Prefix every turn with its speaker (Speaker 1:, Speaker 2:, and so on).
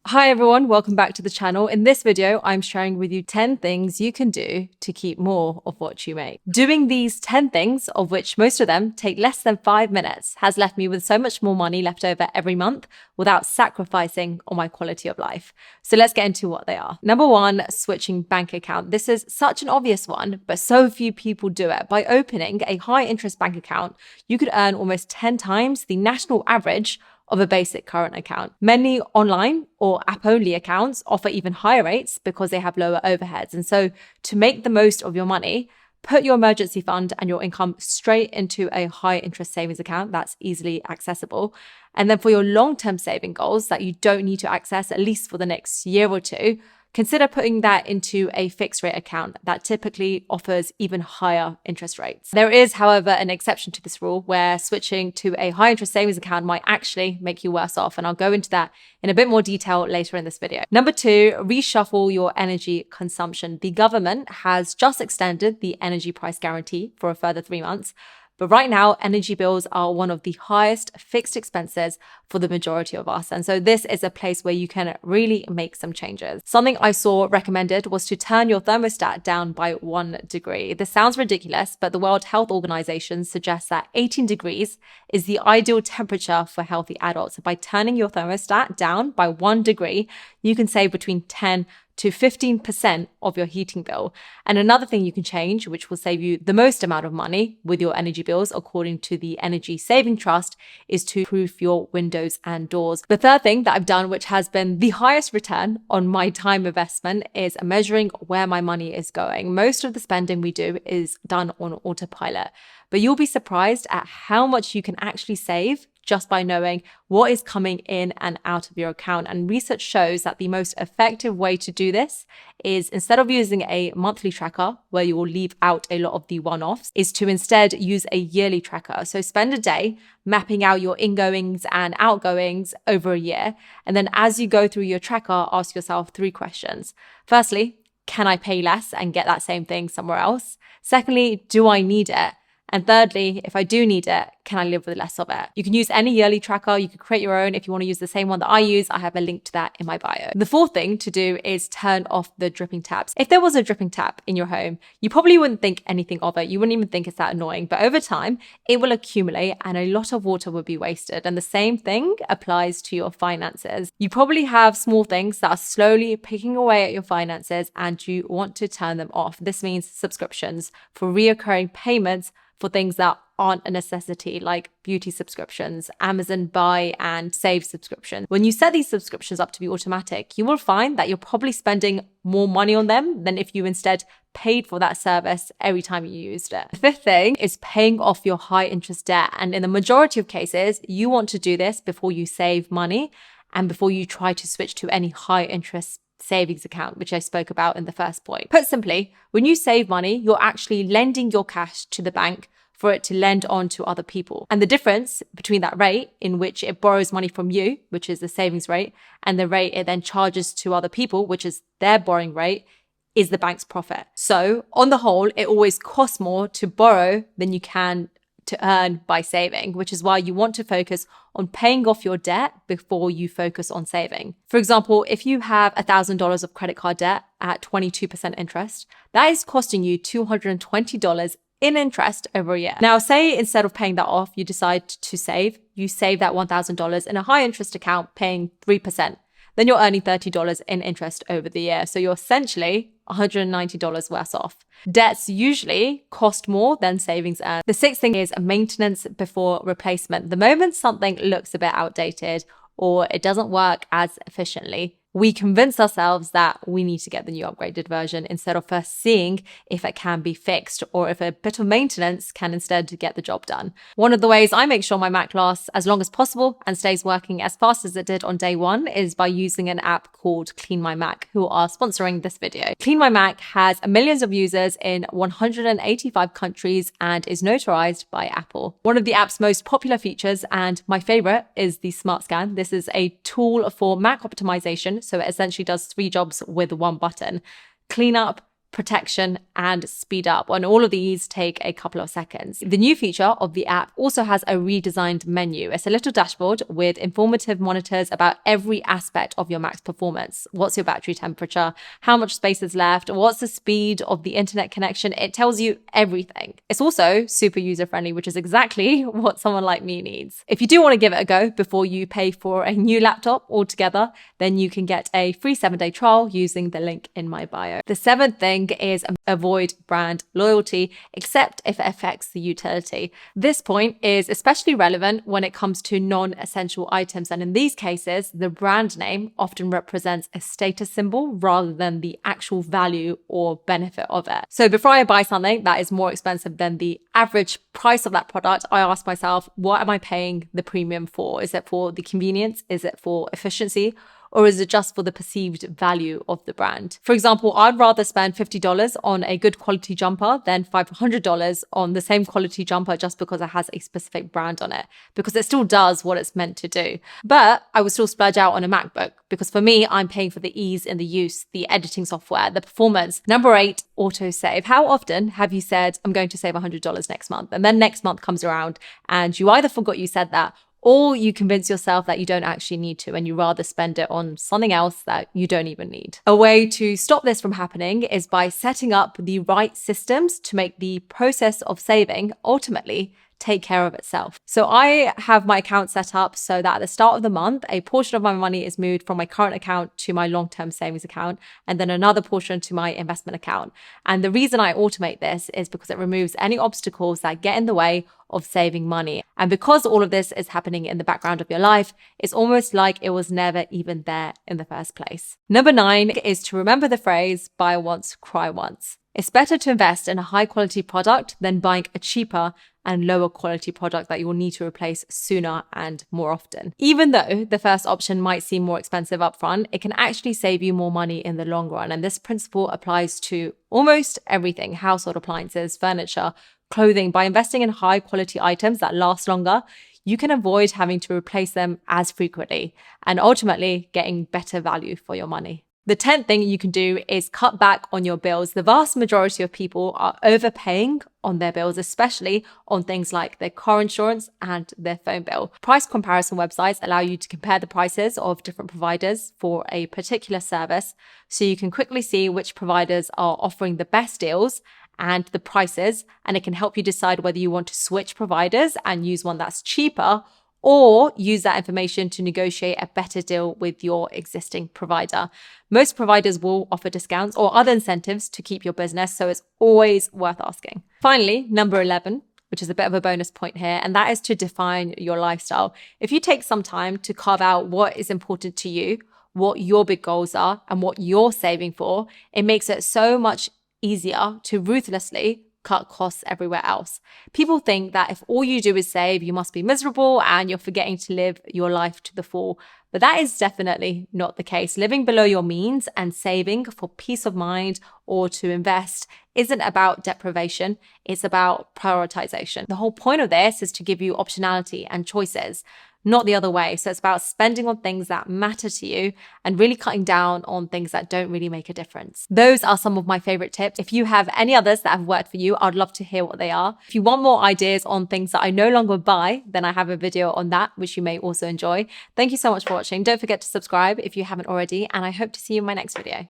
Speaker 1: Hi everyone, welcome back to the channel. In this video, I'm sharing with you 10 things you can do to keep more of what you make. Doing these 10 things, of which most of them take less than 5 minutes, has left me with so much more money left over every month without sacrificing on my quality of life. So let's get into what they are. Number 1, switching bank account. This is such an obvious one, but so few people do it. By opening a high interest bank account, you could earn almost 10 times the national average of a basic current account. Many online or app-only accounts offer even higher rates because they have lower overheads. And so to make the most of your money, put your emergency fund and your income straight into a high interest savings account that's easily accessible. And then for your long-term saving goals that you don't need to access at least for the next year or two, consider putting that into a fixed rate account that typically offers even higher interest rates. There is, however, an exception to this rule where switching to a high interest savings account might actually make you worse off. And I'll go into that in a bit more detail later in this video. Number 2, reshuffle your energy consumption. The government has just extended the energy price guarantee for a further 3 months. But right now, energy bills are one of the highest fixed expenses for the majority of us. And so this is a place where you can really make some changes. Something I saw recommended was to turn your thermostat down by 1 degree. This sounds ridiculous, but the World Health Organization suggests that 18 degrees is the ideal temperature for healthy adults. So by turning your thermostat down by 1 degree, you can save between 10 to 15% of your heating bill. And another thing you can change, which will save you the most amount of money with your energy bills, according to the Energy Saving Trust, is to proof your windows and doors. The third thing that I've done, which has been the highest return on my time investment, is measuring where my money is going. Most of the spending we do is done on autopilot, but you'll be surprised at how much you can actually save just by knowing what is coming in and out of your account. And research shows that the most effective way to do this is, instead of using a monthly tracker where you will leave out a lot of the one-offs, is to instead use a yearly tracker. So spend a day mapping out your ingoings and outgoings over a year. And then as you go through your tracker, ask yourself 3 questions. Firstly, can I pay less and get that same thing somewhere else? Secondly, do I need it? And thirdly, if I do need it, can I live with less of it? You can use any yearly tracker. You can create your own. If you want to use the same one that I use, I have a link to that in my bio. The 4th thing to do is turn off the dripping taps. If there was a dripping tap in your home, you probably wouldn't think anything of it. You wouldn't even think it's that annoying. But over time, it will accumulate and a lot of water will be wasted. And the same thing applies to your finances. You probably have small things that are slowly picking away at your finances and you want to turn them off. This means subscriptions for reoccurring payments for things that aren't a necessity, like beauty subscriptions, Amazon buy and save subscriptions. When you set these subscriptions up to be automatic, you will find that you're probably spending more money on them than if you instead paid for that service every time you used it. The 5th thing is paying off your high interest debt. And in the majority of cases, you want to do this before you save money and before you try to switch to any high interest savings account, which I spoke about in the first point. Put simply, when you save money, you're actually lending your cash to the bank for it to lend on to other people. And the difference between that rate in which it borrows money from you, which is the savings rate, and the rate it then charges to other people, which is their borrowing rate, is the bank's profit. So on the whole, it always costs more to borrow than you can to earn by saving, which is why you want to focus on paying off your debt before you focus on saving. For example, if you have $1,000 of credit card debt at 22% interest, that is costing you $220 in interest over a year. Now, say instead of paying that off, you decide to save. You save that $1,000 in a high interest account paying 3%. Then you're earning $30 in interest over the year. So you're essentially $190 worse off. Debts usually cost more than savings earn. The 6th thing is maintenance before replacement. The moment something looks a bit outdated or it doesn't work as efficiently, we convince ourselves that we need to get the new upgraded version instead of first seeing if it can be fixed or if a bit of maintenance can instead get the job done. One of the ways I make sure my Mac lasts as long as possible and stays working as fast as it did on day one is by using an app called Clean My Mac, who are sponsoring this video. Clean My Mac has millions of users in 185 countries and is notarized by Apple. One of the app's most popular features, and my favorite, is the Smart Scan. This is a tool for Mac optimization. So it essentially does 3 jobs with 1 button: clean up, protection, and speed up. And all of these take a couple of seconds. The new feature of the app also has a redesigned menu. It's a little dashboard with informative monitors about every aspect of your Mac's performance. What's your battery temperature? How much space is left? What's the speed of the internet connection? It tells you everything. It's also super user-friendly, which is exactly what someone like me needs. If you do want to give it a go before you pay for a new laptop altogether, then you can get a free 7-day trial using the link in my bio. The seventh thing is avoid brand loyalty, except if it affects the utility. This point is especially relevant when it comes to non-essential items. And in these cases, the brand name often represents a status symbol rather than the actual value or benefit of it. So before I buy something that is more expensive than the average price of that product, I ask myself, what am I paying the premium for? Is it for the convenience? Is it for efficiency? Or is it just for the perceived value of the brand? For example, I'd rather spend $50 on a good quality jumper than $500 on the same quality jumper just because it has a specific brand on it, because it still does what it's meant to do. But I would still splurge out on a MacBook because for me, I'm paying for the ease in the use, the editing software, the performance. Number 8, Autosave. How often have you said, I'm going to save $100 next month? And then next month comes around and you either forgot you said that, or you convince yourself that you don't actually need to and you rather spend it on something else that you don't even need. A way to stop this from happening is by setting up the right systems to make the process of saving ultimately take care of itself. So I have my account set up so that at the start of the month, a portion of my money is moved from my current account to my long-term savings account, and then another portion to my investment account. And the reason I automate this is because it removes any obstacles that get in the way of saving money. And because all of this is happening in the background of your life, it's almost like it was never even there in the first place. Number 9 is to remember the phrase, buy once, cry once. It's better to invest in a high quality product than buying a cheaper and lower quality product that you will need to replace sooner and more often. Even though the first option might seem more expensive upfront, it can actually save you more money in the long run. And this principle applies to almost everything: household appliances, furniture, clothing. By investing in high quality items that last longer, you can avoid having to replace them as frequently and ultimately getting better value for your money. The 10th thing you can do is cut back on your bills. The vast majority of people are overpaying on their bills, especially on things like their car insurance and their phone bill. Price comparison websites allow you to compare the prices of different providers for a particular service, so you can quickly see which providers are offering the best deals and the prices, and it can help you decide whether you want to switch providers and use one that's cheaper, or use that information to negotiate a better deal with your existing provider. Most providers will offer discounts or other incentives to keep your business, so it's always worth asking. Finally, number 11, which is a bit of a bonus point here, and that is to define your lifestyle. If you take some time to carve out what is important to you, what your big goals are, and what you're saving for, it makes it so much easier to ruthlessly cut costs everywhere else. People think that if all you do is save, you must be miserable and you're forgetting to live your life to the full. But that is definitely not the case. Living below your means and saving for peace of mind or to invest isn't about deprivation. It's about prioritization. The whole point of this is to give you optionality and choices, not the other way. So it's about spending on things that matter to you and really cutting down on things that don't really make a difference. Those are some of my favorite tips. If you have any others that have worked for you, I'd love to hear what they are. If you want more ideas on things that I no longer buy, then I have a video on that, which you may also enjoy. Thank you so much for watching. Don't forget to subscribe if you haven't already, and I hope to see you in my next video.